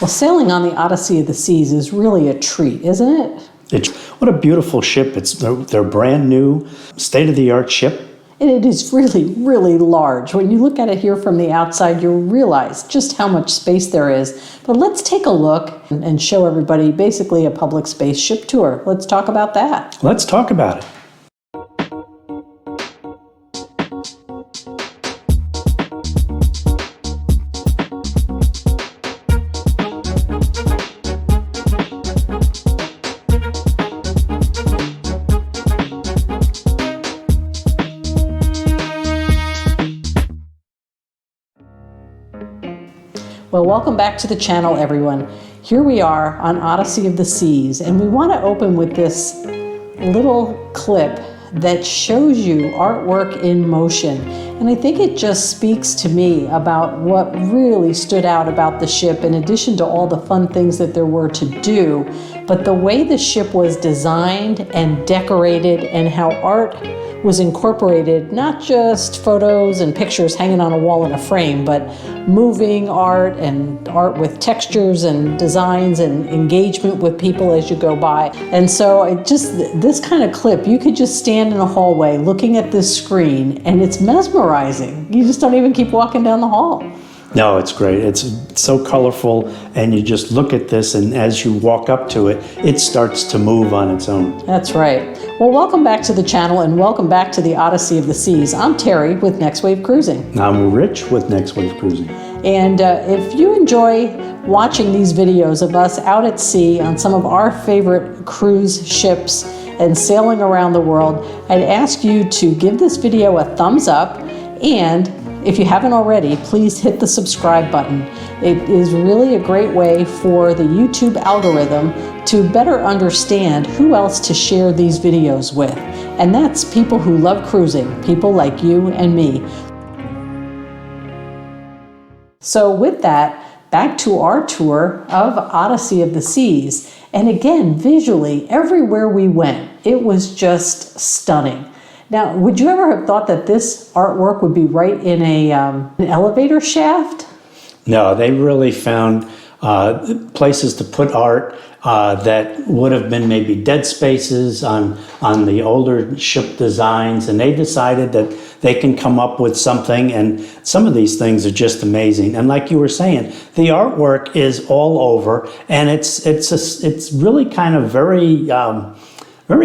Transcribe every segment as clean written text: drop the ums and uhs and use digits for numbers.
Well, sailing on the Odyssey of the Seas is really a treat, isn't it? What a beautiful ship. They're brand new, state-of-the-art ship. And it is really, really large. When you look at it here from the outside, you'll realize just how much space there is. But let's take a look and show everybody basically a public space ship tour. Let's talk about that. Let's talk about it. Well, welcome back to the channel, everyone. Here we are on Odyssey of the Seas, and we want to open with this little clip that shows you artwork in motion. And I think it just speaks to me about what really stood out about the ship, in addition to all the fun things that there were to do, but the way the ship was designed and decorated and how art was incorporated, not just photos and pictures hanging on a wall in a frame, but moving art and art with textures and designs and engagement with people as you go by. And so this kind of clip, you could just stand in a hallway looking at this screen and it's mesmerizing. You just don't even keep walking down the hall. No, it's great. It's so colorful, and you just look at this, and as you walk up to it, it starts to move on its own. That's right. Well, welcome back to the channel, and welcome back to the Odyssey of the Seas. I'm Terry with Next Wave Cruising. I'm Rich with Next Wave Cruising. And if you enjoy watching these videos of us out at sea on some of our favorite cruise ships and sailing around the world, I'd ask you to give this video a thumbs up, and if you haven't already, please hit the subscribe button. It is really a great way for the YouTube algorithm to better understand who else to share these videos with. And that's people who love cruising, people like you and me. So with that, back to our tour of Odyssey of the Seas. And again, visually, everywhere we went, it was just stunning. Now, would you ever have thought that this artwork would be right in an elevator shaft? No, they really found places to put art that would have been maybe dead spaces on the older ship designs, and they decided that they can come up with something, and some of these things are just amazing. And like you were saying, the artwork is all over, and it's really kind of very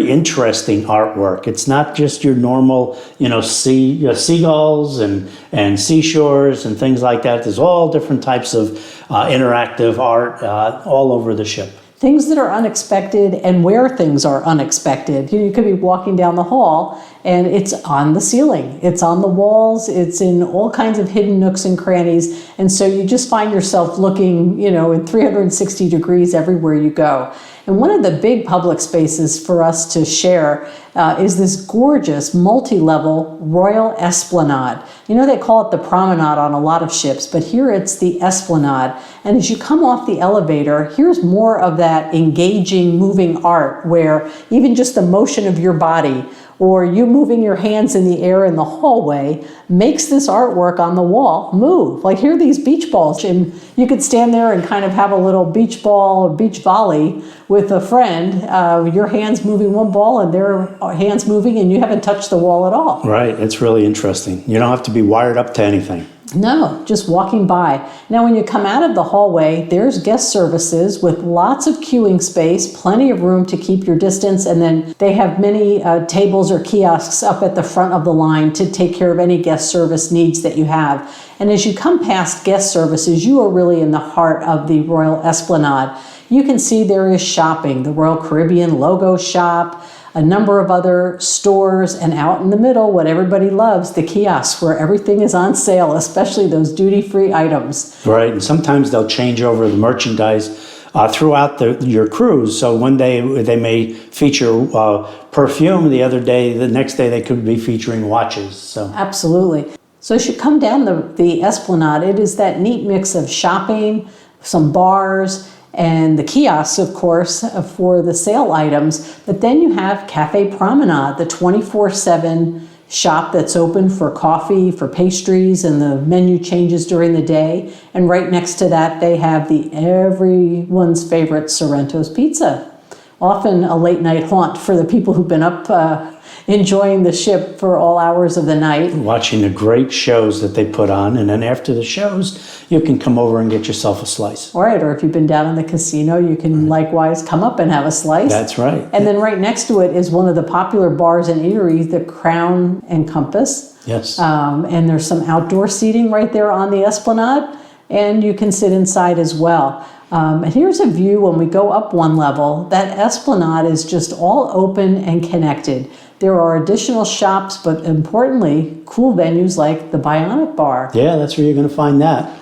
interesting artwork. It's not just your normal, seagulls and seashores and things like that. There's all different types of interactive art all over the ship. Things that are unexpected and where things are unexpected. You could be walking down the hall and it's on the ceiling, it's on the walls, it's in all kinds of hidden nooks and crannies. And so you just find yourself looking, in 360 degrees everywhere you go. And one of the big public spaces for us to share is this gorgeous multi-level Royal Esplanade. They call it the promenade on a lot of ships, but here it's the Esplanade. And as you come off the elevator, here's more of that engaging, moving art where even just the motion of your body or you moving your hands in the air in the hallway makes this artwork on the wall move. Like here are these beach balls, and you could stand there and kind of have a little beach ball or beach volley with a friend, your hands moving one ball and their hands moving, and you haven't touched the wall at all. Right, it's really interesting. You don't have to be wired up to anything. No, just walking by. Now, when you come out of the hallway, there's guest services with lots of queuing space, plenty of room to keep your distance, and then they have many tables or kiosks up at the front of the line to take care of any guest service needs that you have. And as you come past guest services, you are really in the heart of the Royal Esplanade. You can see there is shopping, the Royal Caribbean logo shop, a number of other stores, and out in the middle, what everybody loves, the kiosks where everything is on sale, especially those duty-free items. Right, and sometimes they'll change over the merchandise throughout your cruise. So one day they may feature perfume, the next day they could be featuring watches. So absolutely. So as you come down the Esplanade, it is that neat mix of shopping, some bars, and the kiosks, of course, for the sale items. But then you have Cafe Promenade, the 24/7 shop that's open for coffee, for pastries, and the menu changes during the day. And right next to that, they have the everyone's favorite Sorrento's Pizza. Often a late night haunt for the people who've been up enjoying the ship for all hours of the night. Watching the great shows that they put on, and then after the shows, you can come over and get yourself a slice. All right, or if you've been down in the casino, you can likewise come up and have a slice. That's right. And then right next to it is one of the popular bars and eateries, the Crown and Compass. Yes. And there's some outdoor seating right there on the Esplanade, and you can sit inside as well. And here's a view when we go up one level. That Esplanade is just all open and connected. There are additional shops, but importantly, cool venues like the Bionic Bar. Yeah, that's where you're going to find that.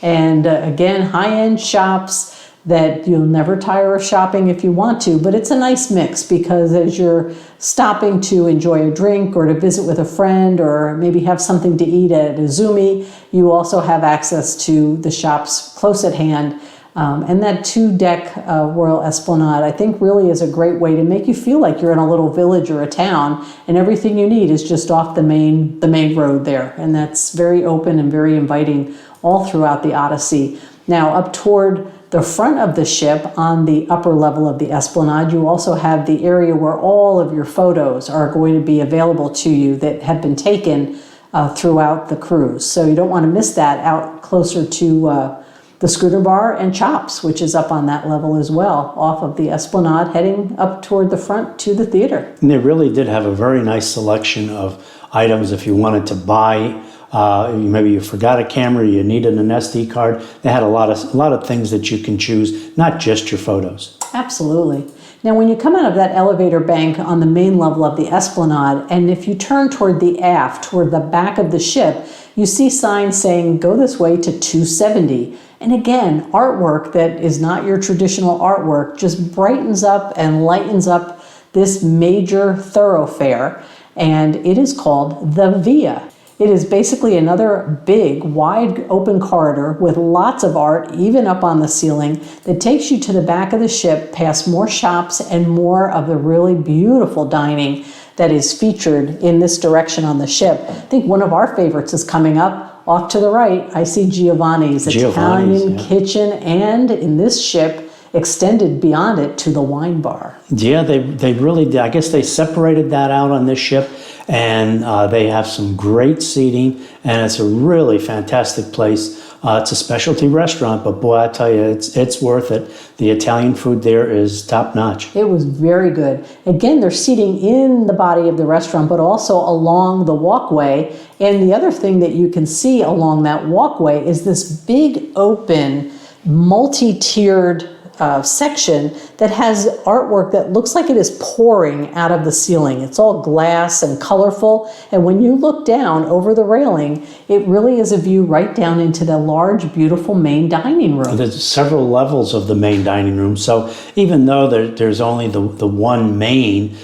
And again, high-end shops that you'll never tire of shopping if you want to, but it's a nice mix because as you're stopping to enjoy a drink or to visit with a friend or maybe have something to eat at Izumi, you also have access to the shops close at hand. And that 2-deck Royal Esplanade, I think, really is a great way to make you feel like you're in a little village or a town, and everything you need is just off the main road there. And that's very open and very inviting all throughout the Odyssey. Now, up toward the front of the ship on the upper level of the Esplanade, you also have the area where all of your photos are going to be available to you that have been taken throughout the cruise. So you don't want to miss that out closer to the Scooter Bar and Chops, which is up on that level as well, off of the Esplanade, heading up toward the front to the theater. And they really did have a very nice selection of items if you wanted to buy. Maybe you forgot a camera, you needed an SD card. They had a lot of things that you can choose, not just your photos. Absolutely. Now, when you come out of that elevator bank on the main level of the Esplanade, and if you turn toward the aft, toward the back of the ship, you see signs saying, go this way to 270. And again, artwork that is not your traditional artwork just brightens up and lightens up this major thoroughfare, and it is called the Via. It is basically another big, wide open corridor with lots of art, even up on the ceiling, that takes you to the back of the ship, past more shops and more of the really beautiful dining that is featured in this direction on the ship. I think one of our favorites is coming up. Off to the right, I see Giovanni's Italian kitchen, and in this ship, extended beyond it to the wine bar. Yeah, they really did. I guess they separated that out on this ship, and they have some great seating, and it's a really fantastic place. It's a specialty restaurant, but boy, I tell you, it's worth it. The Italian food there is top notch. It was very good. Again, they're seating in the body of the restaurant, but also along the walkway. And the other thing that you can see along that walkway is this big open, multi-tiered section that has artwork that looks like it is pouring out of the ceiling. It's all glass and colorful, and when you look down over the railing, it really is a view right down into the large, beautiful main dining room. There's several levels of the main dining room, so even though there's only the one main,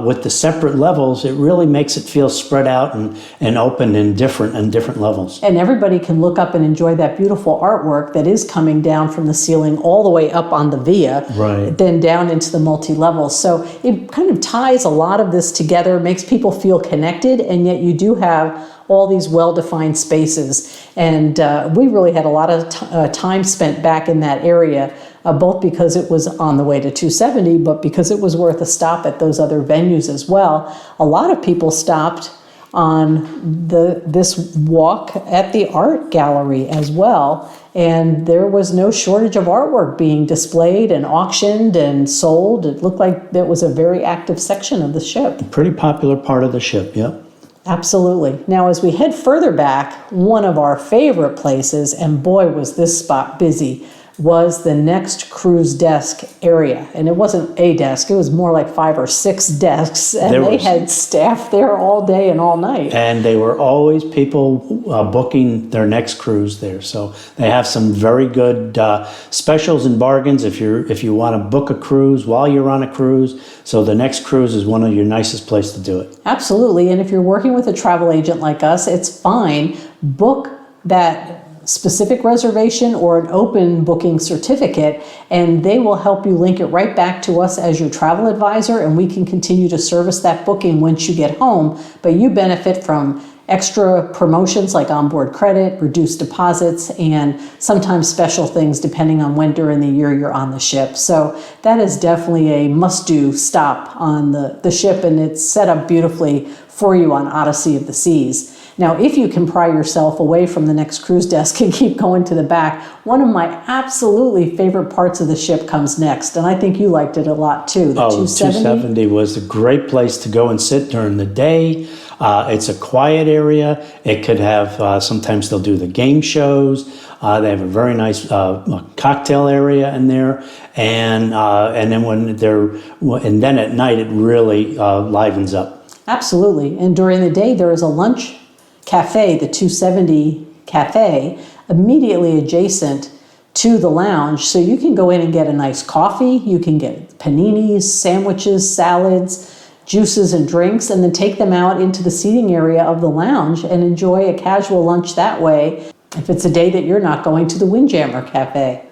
with the separate levels, it really makes it feel spread out and open in different levels. And everybody can look up and enjoy that beautiful artwork that is coming down from the ceiling all the way up on the Via, right, then down into the multi-levels. So it kind of ties a lot of this together, makes people feel connected, and yet you do have all these well-defined spaces. And we really had a lot of time spent back in that area, both because it was on the way to 270, but because it was worth a stop at those other venues as well. A lot of people stopped on this walk at the art gallery as well, and there was no shortage of artwork being displayed and auctioned and sold. It looked like that was a very active section of the ship. Pretty popular part of the ship, yep. Absolutely. Now, as we head further back, one of our favorite places, and boy was this spot busy, was the next cruise desk area. And it wasn't a desk, it was more like 5 or 6 desks. And they had staff there all day and all night. And they were always people booking their next cruise there. So they have some very good specials and bargains if you want to book a cruise while you're on a cruise. So the next cruise is one of your nicest places to do it. Absolutely. And if you're working with a travel agent like us, it's fine. Book that specific reservation or an open booking certificate, and they will help you link it right back to us as your travel advisor, and we can continue to service that booking once you get home. But you benefit from extra promotions like onboard credit, reduced deposits, and sometimes special things depending on when during the year you're on the ship. So that is definitely a must-do stop on the ship, and it's set up beautifully for you on Odyssey of the Seas. Now, if you can pry yourself away from the next cruise desk and keep going to the back, one of my absolutely favorite parts of the ship comes next, and I think you liked it a lot too. The 270 was a great place to go and sit during the day. It's a quiet area. It could have, sometimes they'll do the game shows. They have a very nice cocktail area in there, and then at night it really livens up. Absolutely, and during the day there is a lunch cafe, the 270 cafe, immediately adjacent to the lounge. So you can go in and get a nice coffee, you can get paninis, sandwiches, salads, juices and drinks, and then take them out into the seating area of the lounge and enjoy a casual lunch that way if it's a day that you're not going to the Windjammer Cafe.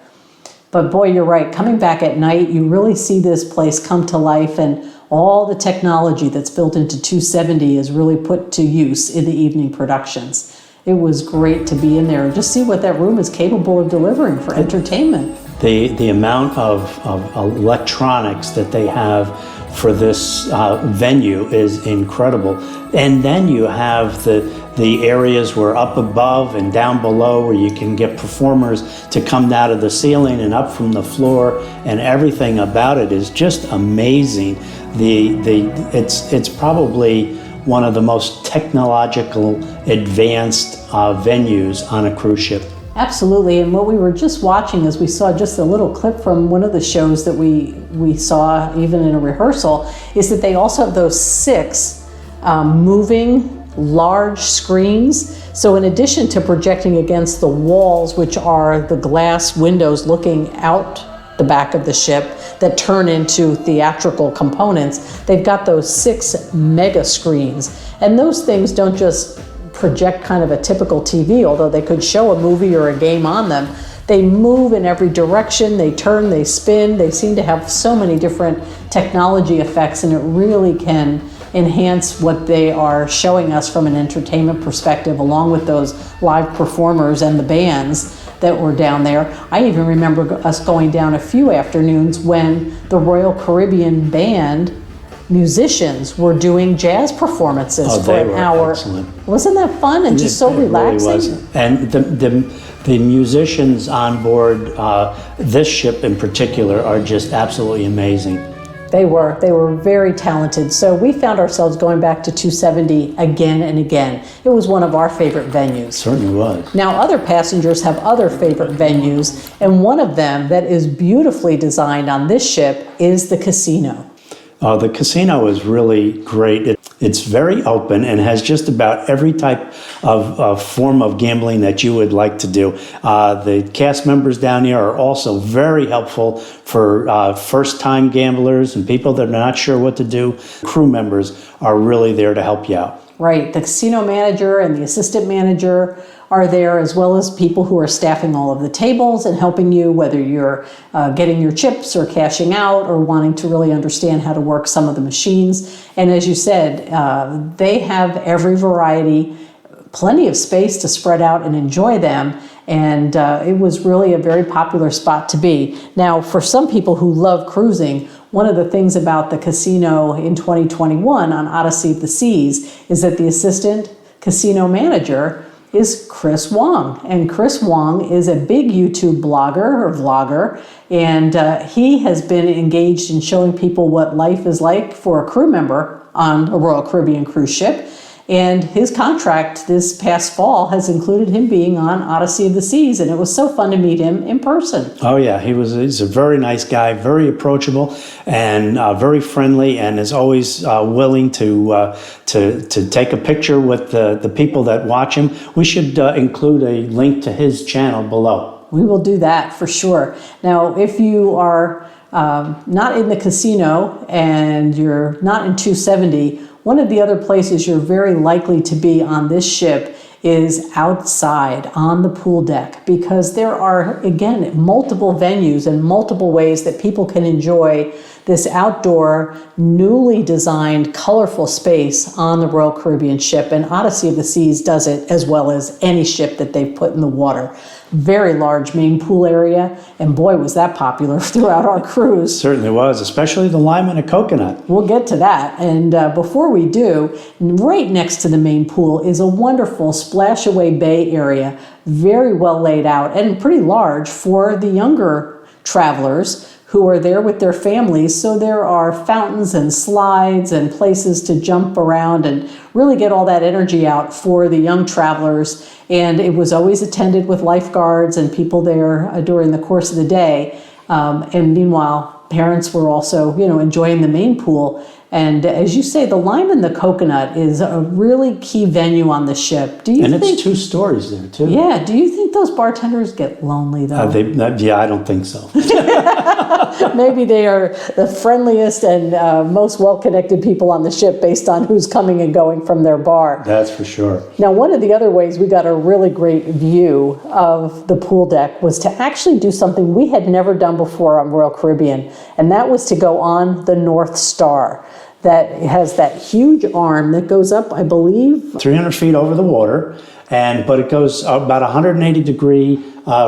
But boy, you're right, coming back at night, you really see this place come to life, and all the technology that's built into 270 is really put to use in the evening productions. It was great to be in there and just see what that room is capable of delivering for entertainment. The amount of electronics that they have for this venue is incredible. And then you have the areas where up above and down below where you can get performers to come out of the ceiling and up from the floor, and everything about it is just amazing. It's probably one of the most technological advanced venues on a cruise ship. Absolutely, and what we were just watching is we saw just a little clip from one of the shows that we saw even in a rehearsal, is that they also have those 6 moving large screens. So in addition to projecting against the walls, which are the glass windows looking out the back of the ship that turn into theatrical components, they've got those 6 mega screens. And those things don't just project kind of a typical TV, although they could show a movie or a game on them. They move in every direction, they turn, they spin, they seem to have so many different technology effects, and it really can enhance what they are showing us from an entertainment perspective, along with those live performers and the bands that were down there. I even remember us going down a few afternoons when the Royal Caribbean Band musicians were doing jazz performances for an hour. Excellent. Wasn't that fun and just so relaxing? Really was. And the musicians on board this ship in particular are just absolutely amazing. They were very talented. So we found ourselves going back to 270 again and again. It was one of our favorite venues. Certainly was. Now other passengers have other favorite venues, and one of them that is beautifully designed on this ship is the casino. The casino is really great. It's very open and has just about every type of form of gambling that you would like to do. The cast members down here are also very helpful for first-time gamblers and people that are not sure what to do. Crew members are really there to help you out. Right. The casino manager and the assistant manager are there, as well as people who are staffing all of the tables and helping you, whether you're getting your chips or cashing out or wanting to really understand how to work some of the machines. And as you said, they have every variety, plenty of space to spread out and enjoy them. And it was really a very popular spot to be. Now, for some people who love cruising, one of the things about the casino in 2021 on Odyssey of the Seas is that the assistant casino manager is Chris Wong. And Chris Wong is a big YouTube blogger or vlogger, and he has been engaged in showing people what life is like for a crew member on a Royal Caribbean cruise ship. And his contract this past fall has included him being on Odyssey of the Seas, and it was so fun to meet him in person. Oh yeah, he's a very nice guy, very approachable, and very friendly, and is always willing to take a picture with the people that watch him. We should include a link to his channel below. We will do that for sure. Now, if you are not in the casino and you're not in 270, one of the other places you're very likely to be on this ship is outside on the pool deck, because there are, again, multiple venues and multiple ways that people can enjoy this outdoor, newly designed, colorful space on the Royal Caribbean ship. And Odyssey of the Seas does it as well as any ship that they've put in the water. Very large main pool area, and boy, was that popular throughout our cruise. Certainly was, especially the lime and the coconut. We'll get to that. And before we do, right next to the main pool is a wonderful splash away bay area, very well laid out and pretty large for the younger travelers who are there with their families. So there are fountains and slides and places to jump around and really get all that energy out for the young travelers. And it was always attended with lifeguards and people there during the course of the day. And meanwhile, parents were also, enjoying the main pool. And as you say, the lime and the coconut is a really key venue on the ship. It's 2 stories there too. Yeah. Do you think those bartenders get lonely though? Yeah, I don't think so. Maybe they are the friendliest and most well-connected people on the ship based on who's coming and going from their bar. That's for sure. Now, one of the other ways we got a really great view of the pool deck was to actually do something we had never done before on Royal Caribbean, and that was to go on the North Star. That has that huge arm that goes up, I believe, 300 feet over the water, but it goes about 180-degree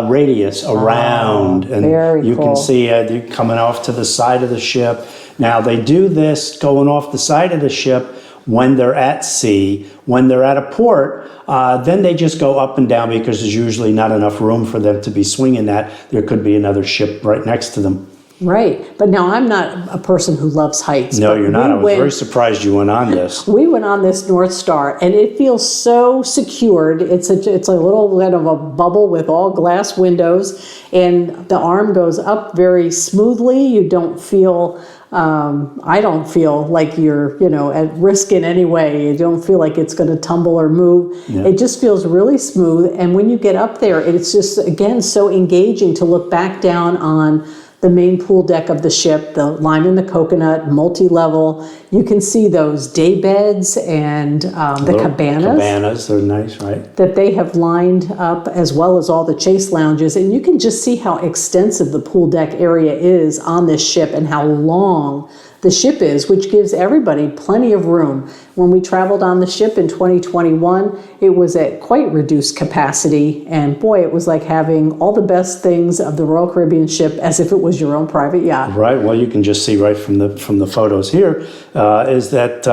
radius around, and you can see it coming off to the side of the ship. Now they do this going off the side of the ship when they're at sea. When they're at a port, then they just go up and down because there's usually not enough room for them to be swinging that. There could be another ship right next to them. Right. But now I'm not a person who loves heights. No, you're not. I was very surprised you went on this. We went on this North Star, and it feels so secured. It's a little kind of a bubble with all glass windows, and the arm goes up very smoothly. You don't feel, I don't feel like you're, at risk in any way. You don't feel like it's going to tumble or move. Yeah. It just feels really smooth. And when you get up there, it's just, again, so engaging to look back down on the main pool deck of the ship, the lime and the coconut, multi-level. You can see those day beds and the cabanas. Cabanas, they're nice, right? That they have lined up, as well as all the chase lounges. And you can just see how extensive the pool deck area is on this ship and how long the ship is, which gives everybody plenty of room. When we traveled on the ship in 2021, it was at quite reduced capacity, and boy, it was like having all the best things of the Royal Caribbean ship as if it was your own private yacht. Right. Well, you can just see right from the photos here is that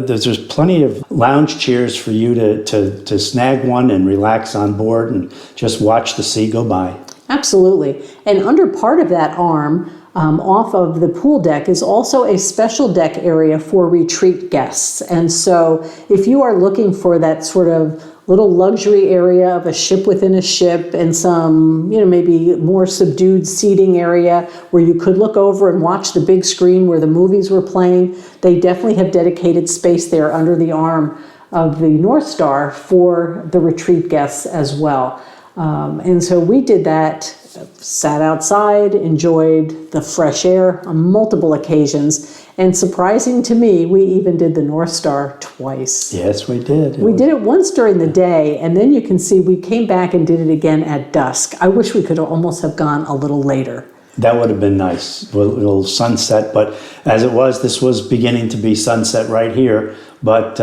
there's plenty of lounge chairs for you to snag one and relax on board and just watch the sea go by. Absolutely. And under part of that arm, off of the pool deck, is also a special deck area for retreat guests. And so if you are looking for that sort of little luxury area of a ship within a ship and some, maybe more subdued seating area where you could look over and watch the big screen where the movies were playing, they definitely have dedicated space there under the arm of the North Star for the retreat guests as well. And so we did that, sat outside, enjoyed the fresh air on multiple occasions. And surprising to me, we even did the North Star twice. Yes, we did. We did it once during the day, and then you can see we came back and did it again at dusk. I wish we could almost have gone a little later. That would have been nice, a little sunset. But as it was, this was beginning to be sunset right here. But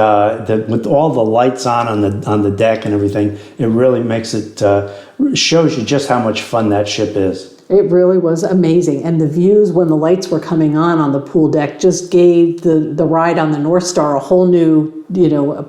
with all the lights on the deck and everything, it really makes it, shows you just how much fun that ship is. It really was amazing. And the views when the lights were coming on the pool deck just gave the ride on the North Star a whole new,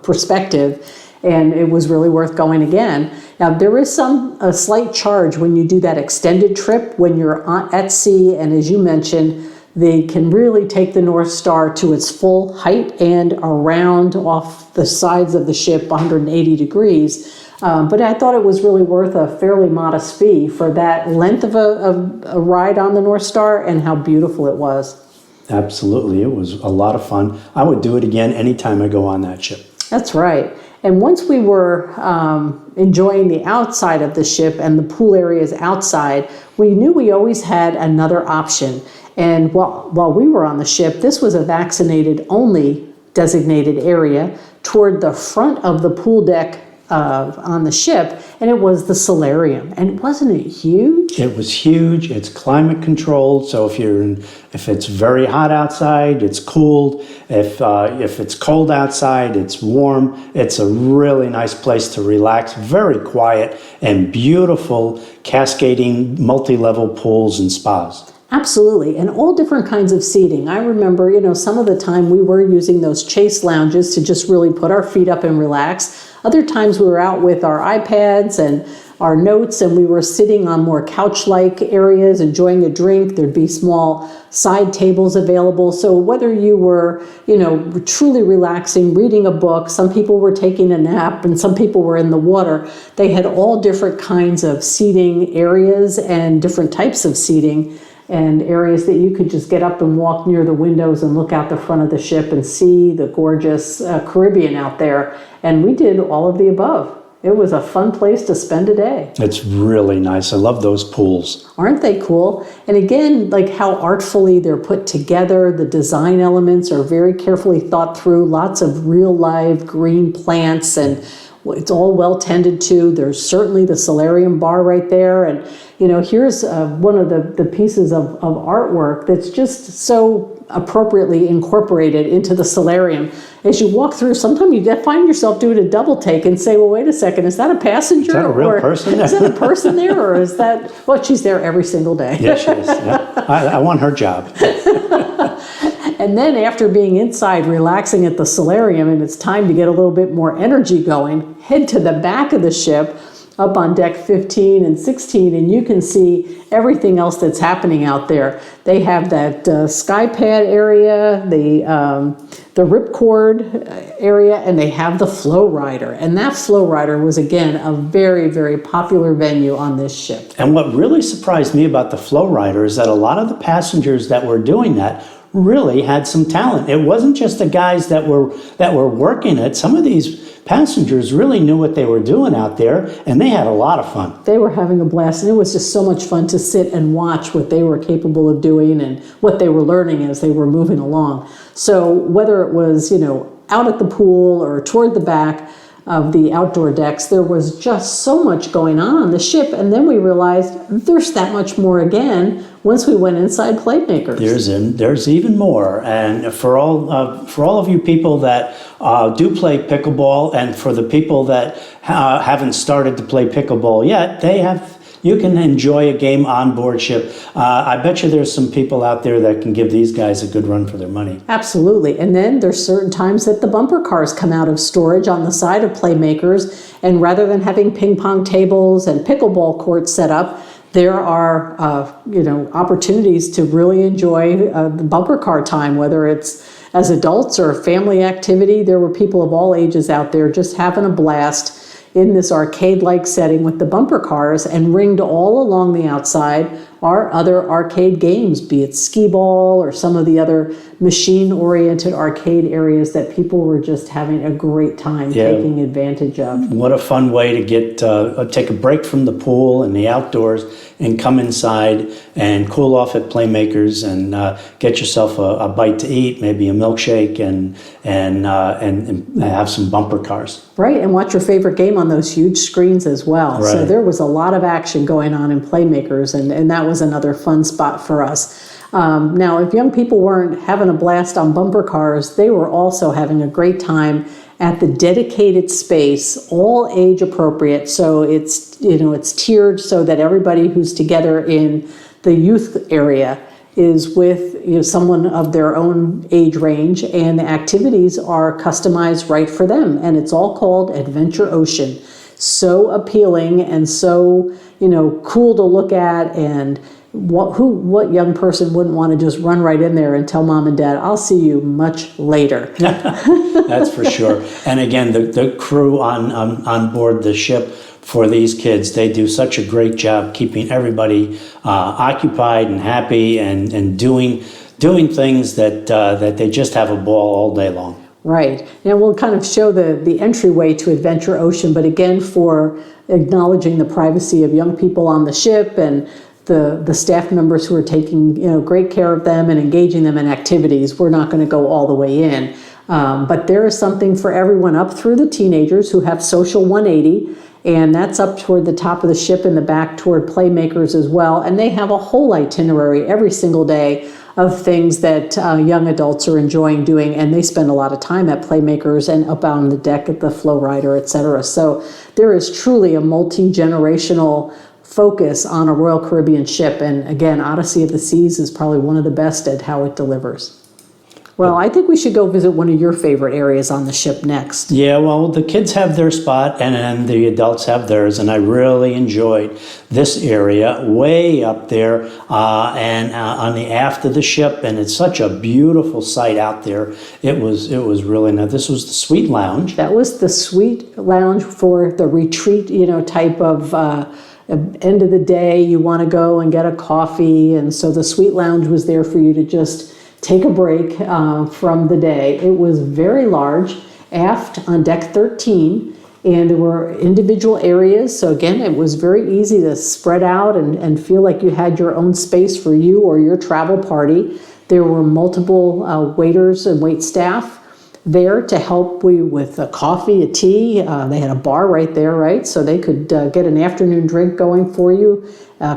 perspective. And it was really worth going again. Now, there is a slight charge when you do that extended trip, when you're at sea, and as you mentioned, They can really take the North Star to its full height and around off the sides of the ship 180 degrees. But I thought it was really worth a fairly modest fee for that length of a ride on the North Star and how beautiful it was. Absolutely. It was a lot of fun. I would do it again anytime I go on that ship. That's right. And once we were enjoying the outside of the ship and the pool areas outside, we knew we always had another option. And while we were on the ship, this was a vaccinated only designated area toward the front of the pool deck on the ship, and it was the solarium. And wasn't it huge? It was huge. It's climate controlled, so if it's very hot outside, it's cooled. If it's cold outside, it's warm. It's a really nice place to relax. Very quiet and beautiful, cascading, multi-level pools and spas. Absolutely, and all different kinds of seating. I remember, some of the time we were using those chase lounges to just really put our feet up and relax. Other times we were out with our iPads and our notes, and we were sitting on more couch-like areas, enjoying a drink. There'd be small side tables available. So whether you were, truly relaxing, reading a book, some people were taking a nap, and some people were in the water. They had all different kinds of seating areas and different types of seating, and areas that you could just get up and walk near the windows and look out the front of the ship and see the gorgeous Caribbean out there. And we did all of the above. It was a fun place to spend a day. It's really nice. I love those pools. Aren't they cool? And again, like how artfully they're put together. The design elements are very carefully thought through. Lots of real live green plants, and it's all well tended to. There's certainly the solarium bar right there. And here's one of the pieces of artwork that's just so appropriately incorporated into the solarium. As you walk through, sometimes you find yourself doing a double take and say, well, wait a second, is that a passenger? Is that a real person? Is that a person there? Or is that, well, she's there every single day. Yeah, she is. Yeah. I want her job. And then after being inside relaxing at the solarium and it's time to get a little bit more energy going, head to the back of the ship up on deck 15 and 16, and you can see everything else that's happening out there. They have that sky pad area, the ripcord area, and they have the flowrider. And that flowrider was, again, a very, very popular venue on this ship. And what really surprised me about the flowrider is that a lot of the passengers that were doing that really had some talent. It wasn't just the guys that were working it. Some of these passengers really knew what they were doing out there, and they had a lot of fun. They were having a blast, and it was just so much fun to sit and watch what they were capable of doing and what they were learning as they were moving along. So whether it was, out at the pool or toward the back of the outdoor decks, there was just so much going on the ship. And then we realized there's that much more again once we went inside Playmakers. There's even more. And for all of you people that do play pickleball, and for the people that haven't started to play pickleball yet, you can enjoy a game on board ship. I bet you there's some people out there that can give these guys a good run for their money. Absolutely. And then there's certain times that the bumper cars come out of storage on the side of Playmakers, and rather than having ping pong tables and pickleball courts set up, there are opportunities to really enjoy the bumper car time, whether it's as adults or family activity. There were people of all ages out there just having a blast in this arcade-like setting with the bumper cars, and ringed all along the outside are other arcade games, be it skee-ball or some of the other machine-oriented arcade areas that people were just having a great time taking advantage of. What a fun way to take a break from the pool and the outdoors and come inside and cool off at Playmakers and get yourself a bite to eat, maybe a milkshake, and have some bumper cars. Right, and watch your favorite game on those huge screens as well. Right. So there was a lot of action going on in Playmakers, and that was another fun spot for us. Now, if young people weren't having a blast on bumper cars, they were also having a great time at the dedicated space, all age appropriate. So it's tiered so that everybody who's together in the youth area is with someone of their own age range, and the activities are customized right for them. And it's all called Adventure Ocean. So appealing and so cool to look at, and what young person wouldn't want to just run right in there and tell mom and dad, I'll see you much later. That's for sure. And again, the crew on board the ship for these kids, they do such a great job keeping everybody occupied and happy and doing things that they just have a ball all day long. Right. And we'll kind of show the entryway to Adventure Ocean, but again, for acknowledging the privacy of young people on the ship and the staff members who are taking great care of them and engaging them in activities, we're not going to go all the way in. But there is something for everyone up through the teenagers who have Social 180, and that's up toward the top of the ship in the back toward Playmakers as well. And they have a whole itinerary every single day of things that young adults are enjoying doing, and they spend a lot of time at Playmakers and up on the deck at the Flowrider, etc. So there is truly a multi-generational focus on a Royal Caribbean ship, and again, Odyssey of the Seas is probably one of the best at how it delivers. Well, I think we should go visit one of your favorite areas on the ship next. Yeah, well, the kids have their spot and then the adults have theirs, and I really enjoyed this area way up there and on the aft of the ship, and it's such a beautiful sight out there. It was really nice. This was the Suite Lounge. That was the Suite Lounge for the retreat, type of end of the day. You want to go and get a coffee, and so the Suite Lounge was there for you to just take a break from the day. It was very large, aft on deck 13, and there were individual areas. So again, it was very easy to spread out and feel like you had your own space for you or your travel party. There were multiple waiters and wait staff there to help you with a coffee, a tea. They had a bar right there, right? So they could get an afternoon drink going for you,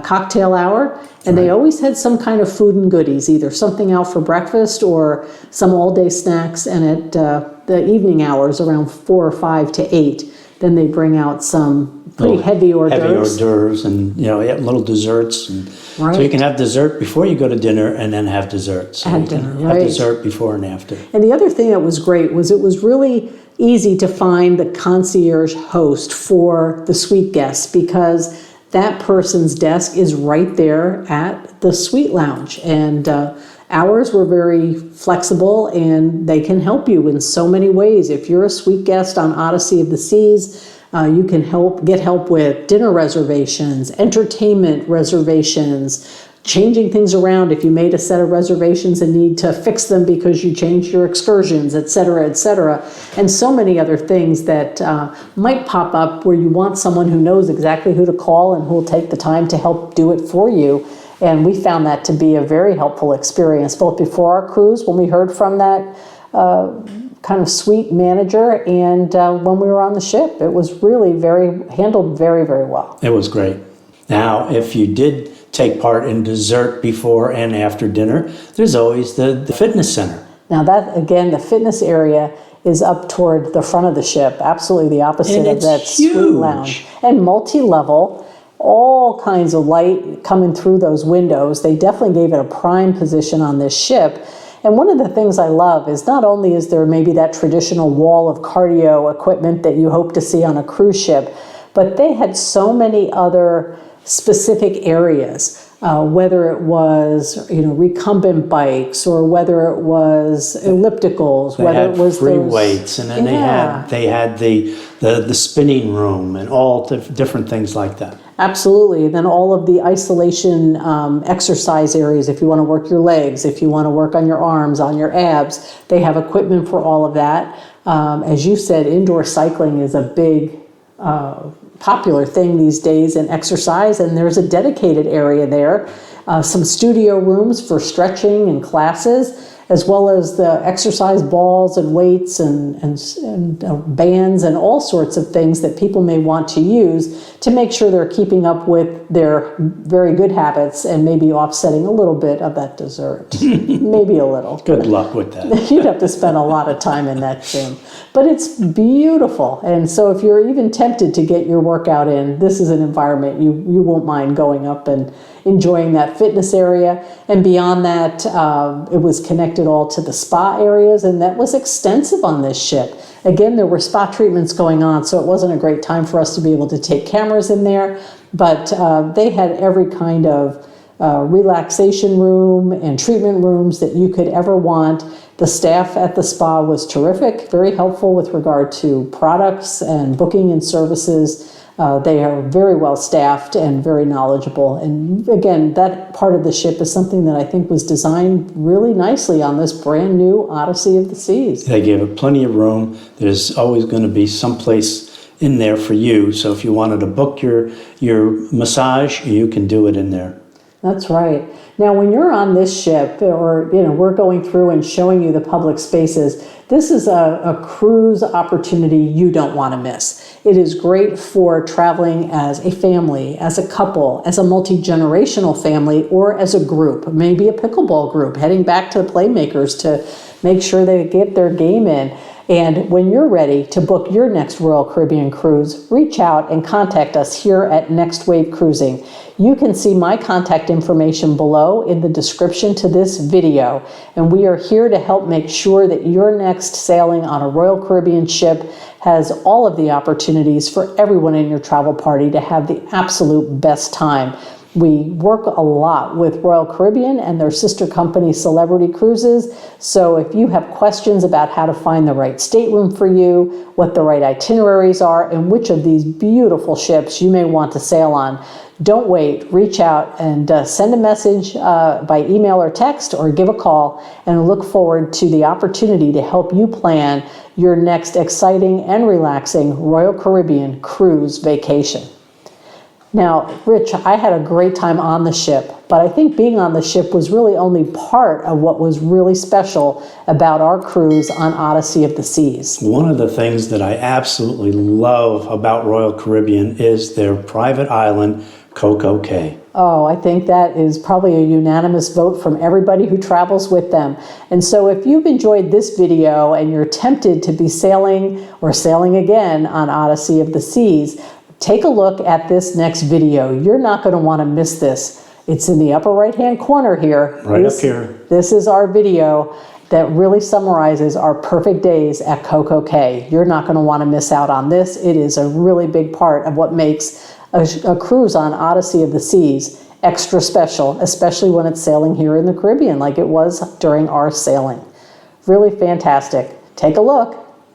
cocktail hour. And they always had some kind of food and goodies, either something out for breakfast or some all-day snacks. And at the evening hours, around 4 or 5 to 8, then they bring out some pretty heavy hors d'oeuvres. Heavy hors d'oeuvres and little desserts. And right. So you can have dessert before you go to dinner and then have dessert. So Have you can dinner, have right. dessert before and after. And the other thing that was great was it was really easy to find the concierge host for the suite guests, because that person's desk is right there at the Suite Lounge. And hours were very flexible, and they can help you in so many ways. If you're a suite guest on Odyssey of the Seas, you can get help with dinner reservations, entertainment reservations, changing things around if you made a set of reservations and need to fix them because you changed your excursions, et cetera, and so many other things that might pop up where you want someone who knows exactly who to call and who will take the time to help do it for you. And we found that to be a very helpful experience, both before our cruise, when we heard from that kind of suite manager, and when we were on the ship. It was really handled very, very well. It was great. Now, if you did take part in dessert before and after dinner, there's always the fitness center. Now that, again, the fitness area is up toward the front of the ship, absolutely the opposite of that huge. Suite Lounge. And multi-level, all kinds of light coming through those windows. They definitely gave it a prime position on this ship. And one of the things I love is not only is there maybe that traditional wall of cardio equipment that you hope to see on a cruise ship, but they had so many other specific areas, whether it was recumbent bikes or whether it was ellipticals, whether it was free those weights, and then they had the spinning room and all different things like that. Absolutely. And then all of the isolation exercise areas, if you want to work your legs, if you want to work on your arms, on your abs, they have equipment for all of that. As you said, indoor cycling is a big popular thing these days in exercise, and there's a dedicated area there. Some studio rooms for stretching and classes, as well as the exercise balls and weights and bands and all sorts of things that people may want to use to make sure they're keeping up with their very good habits and maybe offsetting a little bit of that dessert. Maybe a little. Good luck with that. You'd have to spend a lot of time in that gym. But it's beautiful. And so if you're even tempted to get your workout in, this is an environment you won't mind going up and enjoying that fitness area. And beyond that, it was connected all to the spa areas, and that was extensive on this ship. Again, there were spa treatments going on, so it wasn't a great time for us to be able to take cameras in there, but they had every kind of relaxation room and treatment rooms that you could ever want. The staff at the spa was terrific, very helpful with regard to products and booking and services. They are very well staffed and very knowledgeable. And again, that part of the ship is something that I think was designed really nicely on this brand new Odyssey of the Seas. They gave it plenty of room. There's always going to be some place in there for you. So if you wanted to book your massage, you can do it in there. That's right. Now, when you're on this ship, or we're going through and showing you the public spaces, this is a cruise opportunity you don't want to miss. It is great for traveling as a family, as a couple, as a multi-generational family, or as a group, maybe a pickleball group, heading back to the Playmakers to make sure they get their game in. And when you're ready to book your next Royal Caribbean cruise, reach out and contact us here at Next Wave Cruising. You can see my contact information below in the description to this video. And we are here to help make sure that your next sailing on a Royal Caribbean ship has all of the opportunities for everyone in your travel party to have the absolute best time. We work a lot with Royal Caribbean and their sister company Celebrity Cruises. So if you have questions about how to find the right stateroom for you, what the right itineraries are, and which of these beautiful ships you may want to sail on, don't wait. Reach out and send a message by email or text, or give a call, and look forward to the opportunity to help you plan your next exciting and relaxing Royal Caribbean cruise vacation. Now, Rich, I had a great time on the ship, but I think being on the ship was really only part of what was really special about our cruise on Odyssey of the Seas. One of the things that I absolutely love about Royal Caribbean is their private island, Coco Cay. Oh, I think that is probably a unanimous vote from everybody who travels with them. And so if you've enjoyed this video and you're tempted to be sailing or sailing again on Odyssey of the Seas, take a look at this next video. You're not going to want to miss this. It's in the upper right-hand corner here. Right up here. This is our video that really summarizes our perfect days at Coco Cay. You're not going to want to miss out on this. It is a really big part of what makes a cruise on Odyssey of the Seas extra special, especially when it's sailing here in the Caribbean like it was during our sailing. Really fantastic. Take a look.